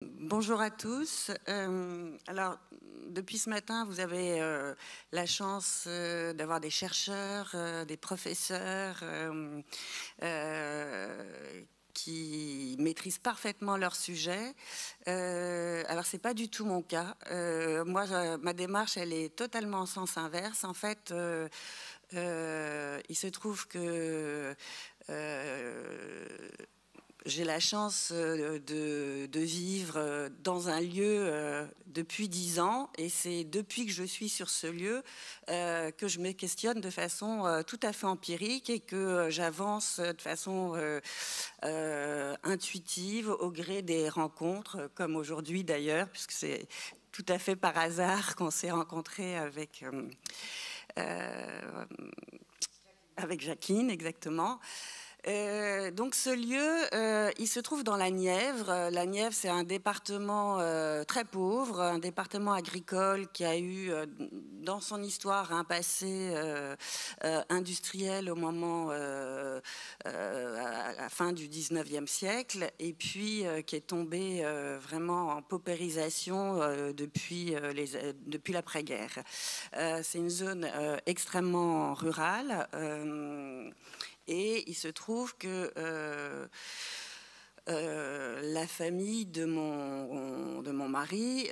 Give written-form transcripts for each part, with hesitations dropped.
Bonjour à tous. Alors, depuis ce matin, vous avez la chance d'avoir des chercheurs, des professeurs qui maîtrisent parfaitement leur sujet. Alors, c'est pas du tout mon cas. Moi, ma démarche, elle est totalement en sens inverse. En fait, il se trouve que j'ai la chance de vivre dans un lieu depuis 10 ans, et c'est depuis que je suis sur ce lieu que je me questionne de façon tout à fait empirique et que j'avance de façon intuitive au gré des rencontres, comme aujourd'hui d'ailleurs, puisque c'est tout à fait par hasard qu'on s'est rencontrés avec Jacqueline, exactement. Donc ce lieu, il se trouve dans la Nièvre. La Nièvre, c'est un département très pauvre, un département agricole qui a eu dans son histoire un passé industriel au moment à la fin du 19e siècle, et puis qui est tombé vraiment en paupérisation depuis l'après-guerre. C'est une zone extrêmement rurale. Et il se trouve que la famille de mon mari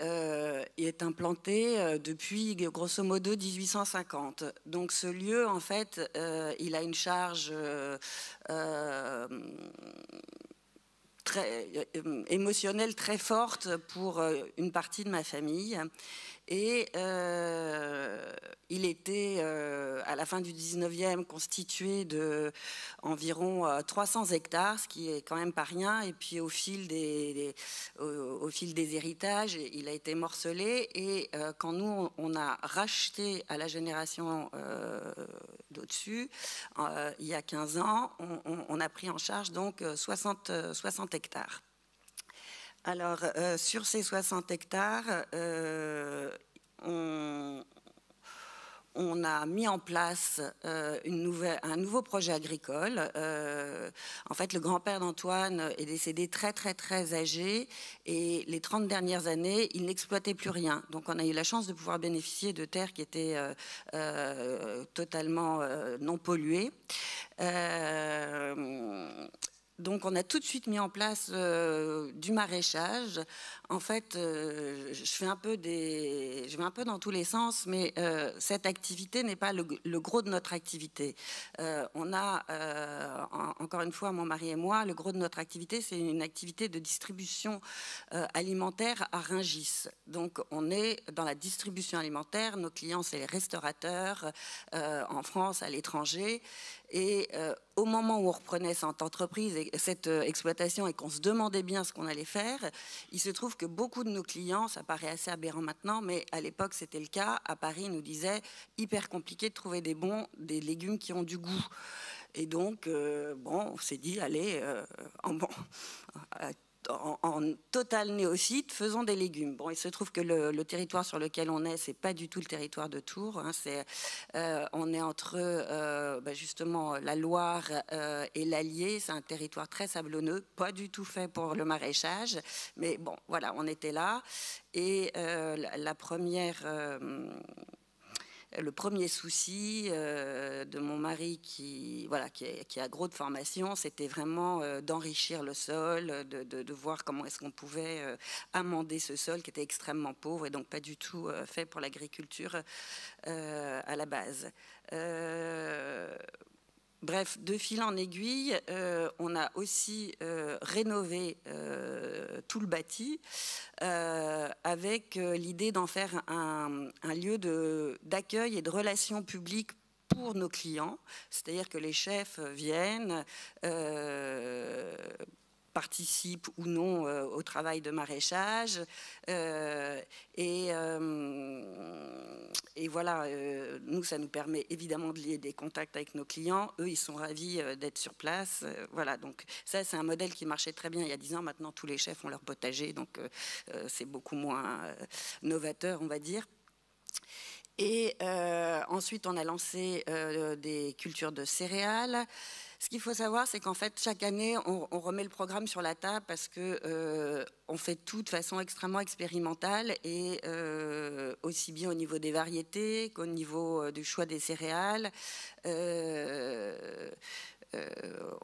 est implantée depuis grosso modo 1850. Donc ce lieu, en fait, il a une charge émotionnelle très forte pour une partie de ma famille. Et il était, à la fin du 19e, constitué de environ 300 hectares, ce qui est quand même pas rien. Et puis au fil des héritages, il a été morcelé. Et quand nous, on a racheté à la génération d'au-dessus, il y a 15 ans, on a pris en charge donc 60 hectares. Alors, sur ces 60 hectares, on a mis en place un nouveau projet agricole. En fait, le grand-père d'Antoine est décédé très, très, très âgé, et les 30 dernières années, il n'exploitait plus rien. Donc, on a eu la chance de pouvoir bénéficier de terres qui étaient totalement non polluées. Donc, on a tout de suite mis en place du maraîchage. En fait, je vais un peu dans tous les sens, mais cette activité n'est pas le gros de notre activité. On a, encore une fois, mon mari et moi, le gros de notre activité, c'est une activité de distribution alimentaire à Rungis. Donc, on est dans la distribution alimentaire. Nos clients, c'est les restaurateurs en France, à l'étranger. Et au moment où on reprenait cette entreprise et cette exploitation, et qu'on se demandait bien ce qu'on allait faire, il se trouve que beaucoup de nos clients, ça paraît assez aberrant maintenant, mais à l'époque c'était le cas, à Paris, ils nous disaient hyper compliqué de trouver des légumes qui ont du goût. Et donc, bon, on s'est dit, allez, en total néophyte, faisons des légumes. Bon, il se trouve que le territoire sur lequel on est, c'est pas du tout le territoire de Tours. Hein, on est entre justement la Loire et l'Allier. C'est un territoire très sablonneux, pas du tout fait pour le maraîchage. Mais bon, voilà, on était là. Et le premier souci de mon mari, qui a gros de formation, c'était vraiment d'enrichir le sol, de voir comment est-ce qu'on pouvait amender ce sol qui était extrêmement pauvre et donc pas du tout fait pour l'agriculture à la base. Bref, de fil en aiguille, on a aussi rénové tout le bâti avec l'idée d'en faire un lieu d'accueil et de relations publiques pour nos clients. C'est-à-dire que les chefs viennent, participent ou non au travail de maraîchage. Et voilà, nous, ça nous permet évidemment de lier des contacts avec nos clients. Eux, ils sont ravis d'être sur place. Voilà, donc ça, c'est un modèle qui marchait très bien il y a 10 ans. Maintenant, tous les chefs ont leur potager, donc c'est beaucoup moins novateur, on va dire. Et ensuite, on a lancé des cultures de céréales. Ce qu'il faut savoir, c'est qu'en fait, chaque année, on remet le programme sur la table parce que on fait tout de façon extrêmement expérimentale et aussi bien au niveau des variétés qu'au niveau du choix des céréales.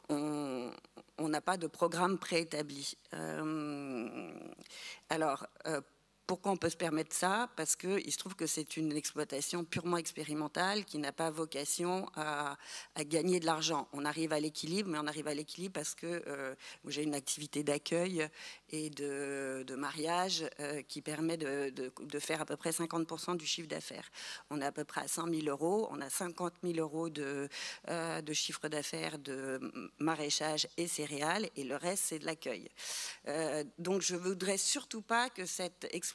On n'a pas de programme préétabli. Alors, pourquoi on peut se permettre ça? Parce qu'il se trouve que c'est une exploitation purement expérimentale qui n'a pas vocation à gagner de l'argent. On arrive à l'équilibre, mais on arrive à l'équilibre parce que j'ai une activité d'accueil et de mariage qui permet de faire à peu près 50% du chiffre d'affaires. On est à peu près à 100 000 €, on a 50 000 € de chiffre d'affaires de maraîchage et céréales, et le reste, c'est de l'accueil. Donc, je ne voudrais surtout pas que cette exploitation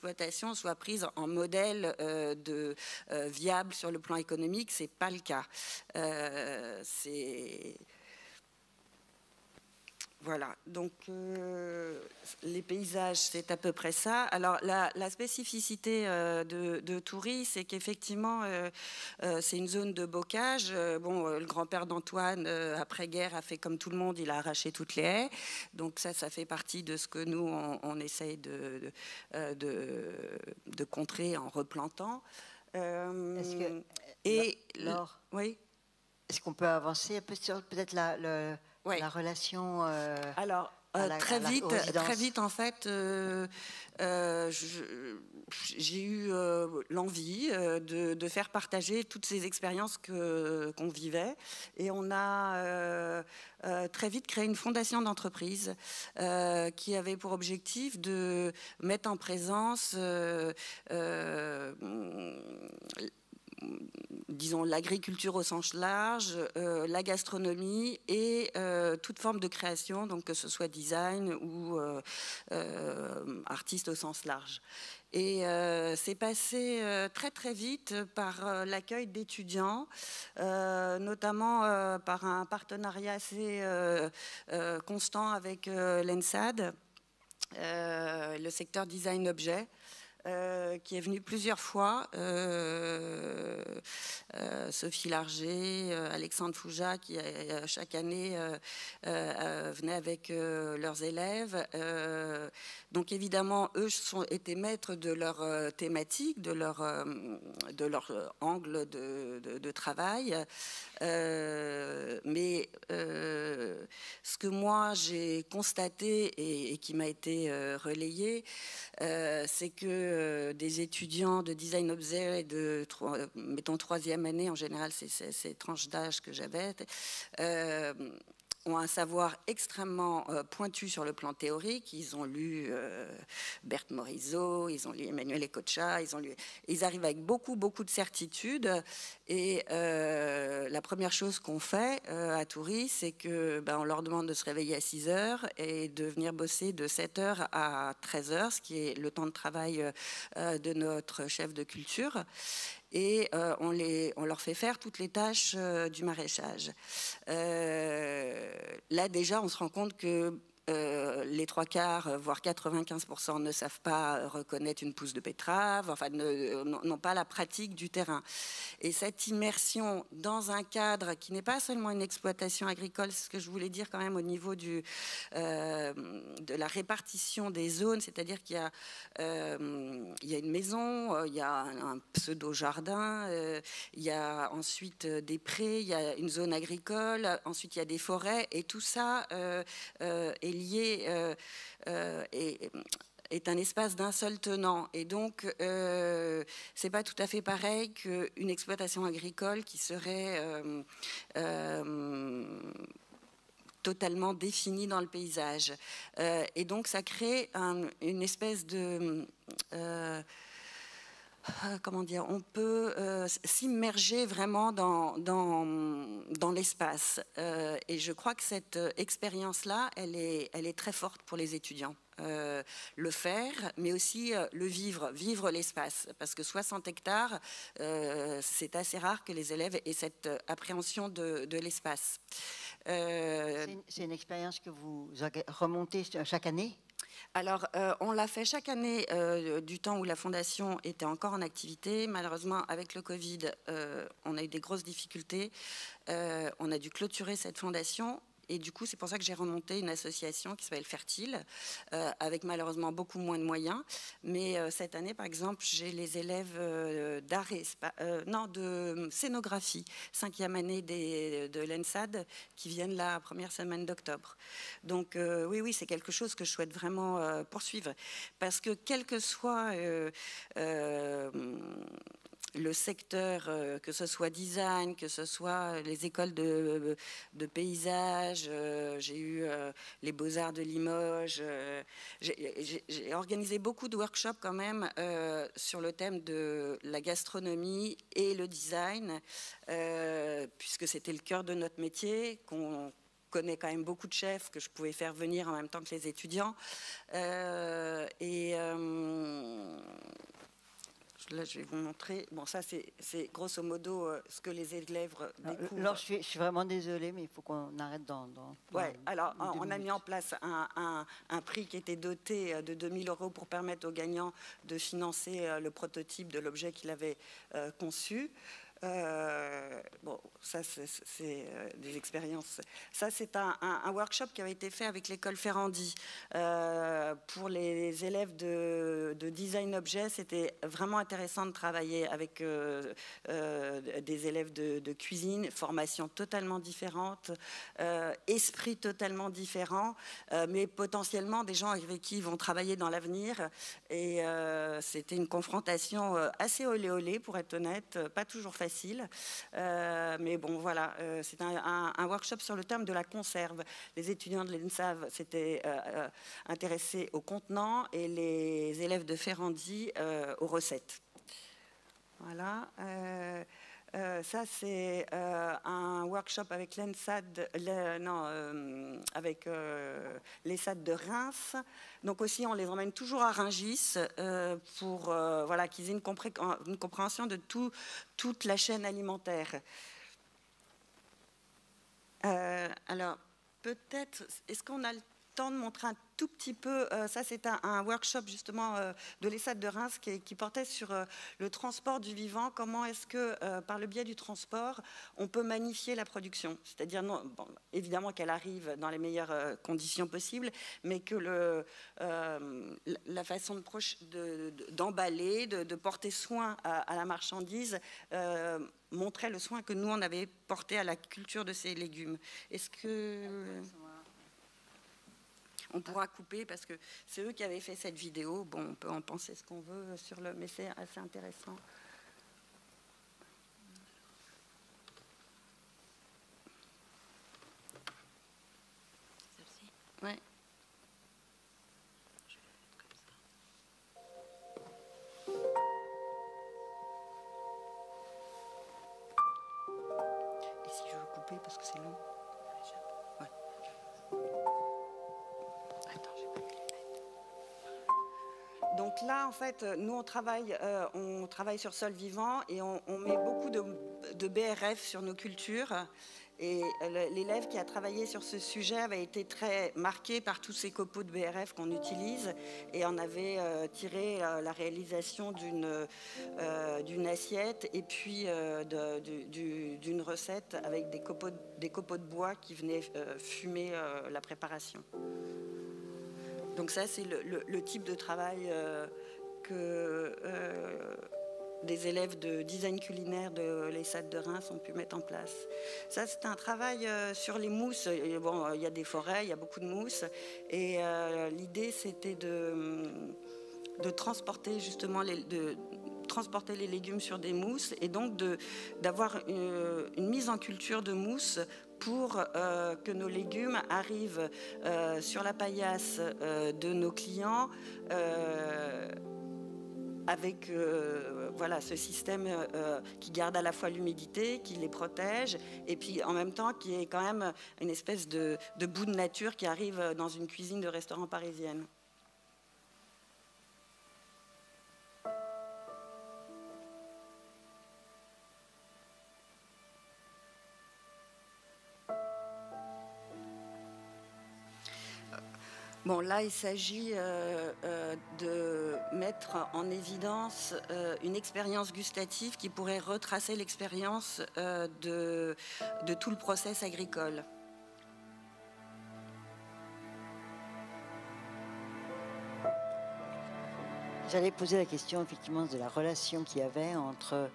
soit prise en modèle viable sur le plan économique. Ce n'est pas le cas. Voilà, donc les paysages, c'est à peu près ça. Alors, la spécificité de Toury, c'est qu'effectivement, c'est une zone de bocage. Le grand-père d'Antoine, après-guerre, a fait comme tout le monde, il a arraché toutes les haies. Donc ça fait partie de ce que nous, on essaye de contrer en replantant. Est-ce que, Laure, oui. Est-ce qu'on peut avancer un peu sur peut-être la relation Alors, très vite, en fait, j'ai eu l'envie de faire partager toutes ces expériences qu'on vivait. Et on a très vite créé une fondation d'entreprise qui avait pour objectif de mettre en présence disons l'agriculture au sens large, la gastronomie et toute forme de création, donc que ce soit design ou artiste au sens large. Et c'est passé très très vite par l'accueil d'étudiants, notamment par un partenariat assez constant avec l'ENSAD, le secteur design objet. Qui est venue plusieurs fois, Sophie Larger, Alexandre Fouja, qui chaque année venaient avec leurs élèves. Donc évidemment, eux étaient maîtres de leur thématique, de leur angle de travail. Mais ce que moi j'ai constaté et qui m'a été relayé, c'est que des étudiants de design objet et mettons troisième année, en général c'est ces tranches d'âge que j'avais, ont un savoir extrêmement pointu sur le plan théorique. Ils ont lu Berthe Morisot, ils ont lu Emmanuel Ecocha, ils arrivent avec beaucoup de certitudes. Et la première chose qu'on fait à Toury, c'est que on leur demande de se réveiller à 6 h et de venir bosser de 7 h à 13 h, ce qui est le temps de travail de notre chef de culture. Et on leur fait faire toutes les tâches du maraîchage. Là déjà, on se rend compte que les 3/4, voire 95% ne savent pas reconnaître une pousse de betterave, enfin n'ont pas la pratique du terrain. Et cette immersion dans un cadre qui n'est pas seulement une exploitation agricole, c'est ce que je voulais dire quand même au niveau de la répartition des zones, c'est-à-dire qu'il y a une maison, il y a un pseudo-jardin, il y a ensuite des prés, il y a une zone agricole, ensuite il y a des forêts, et tout ça est lié est un espace d'un seul tenant. Et donc, c'est pas tout à fait pareil qu'une exploitation agricole qui serait totalement définie dans le paysage. Et donc, ça crée une espèce de... comment dire, on peut s'immerger vraiment dans l'espace. Et je crois que cette expérience-là, elle est très forte pour les étudiants. Le faire, mais aussi le vivre l'espace. Parce que 60 hectares, c'est assez rare que les élèves aient cette appréhension de l'espace. C'est une expérience que vous remontez chaque année ? Alors, on l'a fait chaque année du temps où la Fondation était encore en activité. Malheureusement, avec le Covid, on a eu des grosses difficultés. On a dû clôturer cette fondation. Et du coup, c'est pour ça que j'ai remonté une association qui s'appelle Fertile, avec malheureusement beaucoup moins de moyens. Mais cette année, par exemple, j'ai les élèves d'art et de scénographie, 5e année de l'ENSAD, qui viennent la première semaine d'octobre. Donc oui, oui, c'est quelque chose que je souhaite vraiment poursuivre. Parce que quel que soit le secteur, que ce soit design, que ce soit les écoles de paysage, j'ai eu les Beaux-Arts de Limoges, j'ai organisé beaucoup de workshops quand même sur le thème de la gastronomie et le design, puisque c'était le cœur de notre métier, qu'on connaît quand même beaucoup de chefs que je pouvais faire venir en même temps que les étudiants. Là, je vais vous montrer. Bon, ça, c'est grosso modo ce que les élèves découvrent. Alors, je suis vraiment désolée, mais il faut qu'on arrête Ouais, alors, on a mis en place un prix qui était doté de 2 000 € pour permettre aux gagnants de financer le prototype de l'objet qu'il avait conçu. Bon, ça, c'est des expériences. Ça, c'est un workshop qui avait été fait avec l'école Ferrandi. Pour les élèves de design objet, c'était vraiment intéressant de travailler avec des élèves de cuisine, formation totalement différente, esprit totalement différent, mais potentiellement des gens avec qui ils vont travailler dans l'avenir. Et c'était une confrontation assez olé-olé, pour être honnête, pas toujours facile. Mais bon, voilà, c'est un workshop sur le thème de la conserve. Les étudiants de l'ENSAV s'étaient intéressés aux contenants et les élèves de Ferrandi aux recettes. Voilà. Ça, c'est un workshop avec l'ENSAD, avec l'ESAD de Reims. Donc aussi, on les emmène toujours à Rungis pour voilà, qu'ils aient une compréhension de toute la chaîne alimentaire. Alors, peut-être, est-ce qu'on a le temps de montrer un tout petit peu, ça c'est un workshop justement de l'ESAD de Reims qui portait sur le transport du vivant, comment est-ce que par le biais du transport on peut magnifier la production, c'est-à-dire bon, évidemment qu'elle arrive dans les meilleures conditions possibles, mais que la façon d'emballer, de porter soin à la marchandise montrait le soin que nous on avait porté à la culture de ces légumes. Est-ce que on pourra couper parce que c'est eux qui avaient fait cette vidéo. Bon, on peut en penser ce qu'on veut sur mais c'est assez intéressant. Celle-ci ? Ouais. Je vais comme ça. Et si je veux couper parce que c'est long ? Ouais. Donc là, en fait, nous, on travaille sur sol vivant et on met beaucoup de BRF sur nos cultures. Et l'élève qui a travaillé sur ce sujet avait été très marqué par tous ces copeaux de BRF qu'on utilise et en avait tiré la réalisation d'une assiette et puis d'une recette avec des copeaux de bois qui venaient fumer la préparation. Donc ça, c'est le type de travail que des élèves de design culinaire de l'ESAD de Reims ont pu mettre en place. Ça, c'est un travail sur les mousses. Et bon, il y a des forêts, il y a beaucoup de mousses. Et l'idée, c'était de transporter justement transporter les légumes sur des mousses et donc d'avoir une mise en culture de mousse pour que nos légumes arrivent sur la paillasse de nos clients avec voilà, ce système qui garde à la fois l'humidité, qui les protège, et puis en même temps qui est quand même une espèce de bout de nature qui arrive dans une cuisine de restaurant parisienne. Bon, là, il s'agit de mettre en évidence une expérience gustative qui pourrait retracer l'expérience de tout le process agricole. J'allais poser la question effectivement de la relation qu'il y avait entre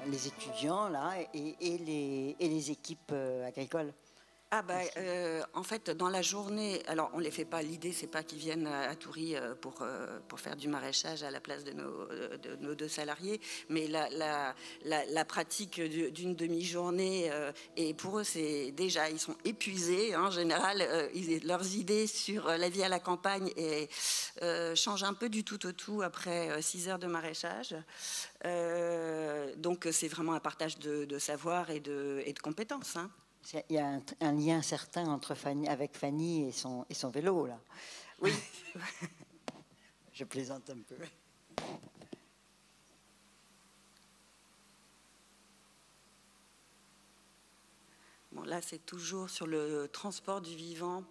les étudiants là et les équipes agricoles. Ah bah, en fait, dans la journée, alors on les fait pas, l'idée c'est pas qu'ils viennent à Toury pour faire du maraîchage à la place de nos 2 salariés, mais la pratique d'une demi-journée, et pour eux c'est déjà, ils sont épuisés, hein, en général, leurs idées sur la vie à la campagne changent un peu du tout au tout après 6 heures de maraîchage. Donc c'est vraiment un partage de savoir et de compétences, hein. Il y a un lien certain avec Fanny et son vélo, là. Oui. Je plaisante un peu. Bon, là, c'est toujours sur le transport du vivant.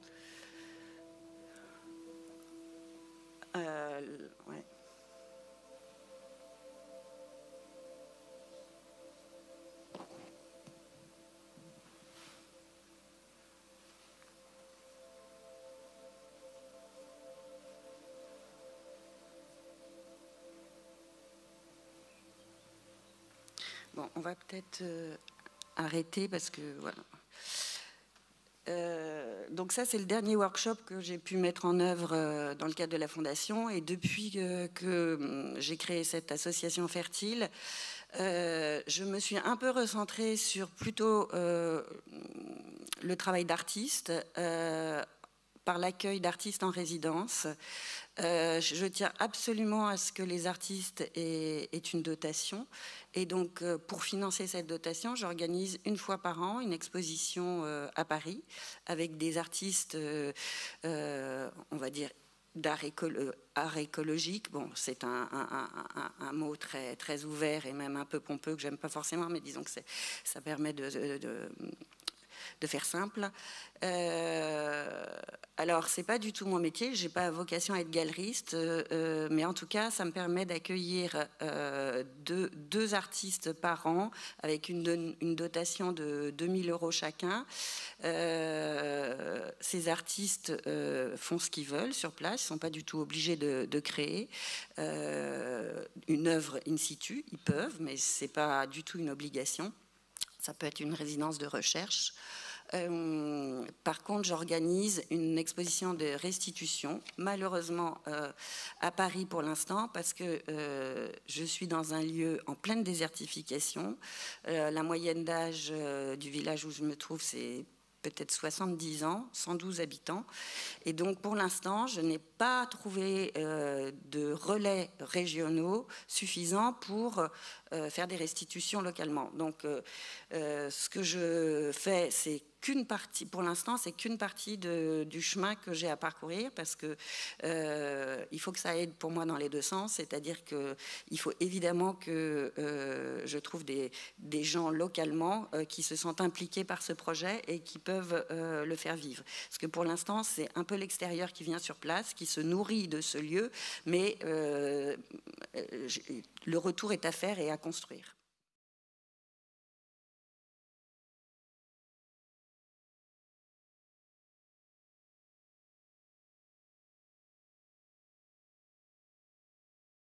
Ouais. Bon, on va peut-être arrêter parce que voilà. Donc ça, c'est le dernier workshop que j'ai pu mettre en œuvre dans le cadre de la Fondation. Et depuis que j'ai créé cette association fertile, je me suis un peu recentrée sur plutôt le travail d'artiste, par l'accueil d'artistes en résidence. Je tiens absolument à ce que les artistes aient une dotation. Et donc, pour financer cette dotation, j'organise une fois par an une exposition à Paris avec des artistes, on va dire, art écologique. Bon, c'est un mot très, très ouvert et même un peu pompeux que j'aime pas forcément, mais disons que ça permet de faire simple. Alors, c'est pas du tout mon métier, j'ai pas vocation à être galeriste, mais en tout cas, ça me permet d'accueillir deux artistes par an avec une dotation de 2 000 € chacun. Ces artistes font ce qu'ils veulent sur place, ils sont pas du tout obligés de créer une œuvre in situ, ils peuvent, mais c'est pas du tout une obligation. Ça peut être une résidence de recherche. Par contre, j'organise une exposition de restitution, malheureusement à Paris pour l'instant, parce que je suis dans un lieu en pleine désertification. La moyenne d'âge du village où je me trouve, c'est peut-être 70 ans, 112 habitants. Et donc, pour l'instant, je n'ai pas trouvé de relais régionaux suffisants pour faire des restitutions localement. Donc, ce que je fais, c'est qu'une partie, pour l'instant, c'est qu'une partie du chemin que j'ai à parcourir, parce que il faut que ça aide pour moi dans les deux sens, c'est-à-dire qu'il faut évidemment que je trouve des gens localement qui se sentent impliqués par ce projet et qui peuvent le faire vivre. Parce que pour l'instant, c'est un peu l'extérieur qui vient sur place, qui se nourrit de ce lieu, mais le retour est à faire et à construire.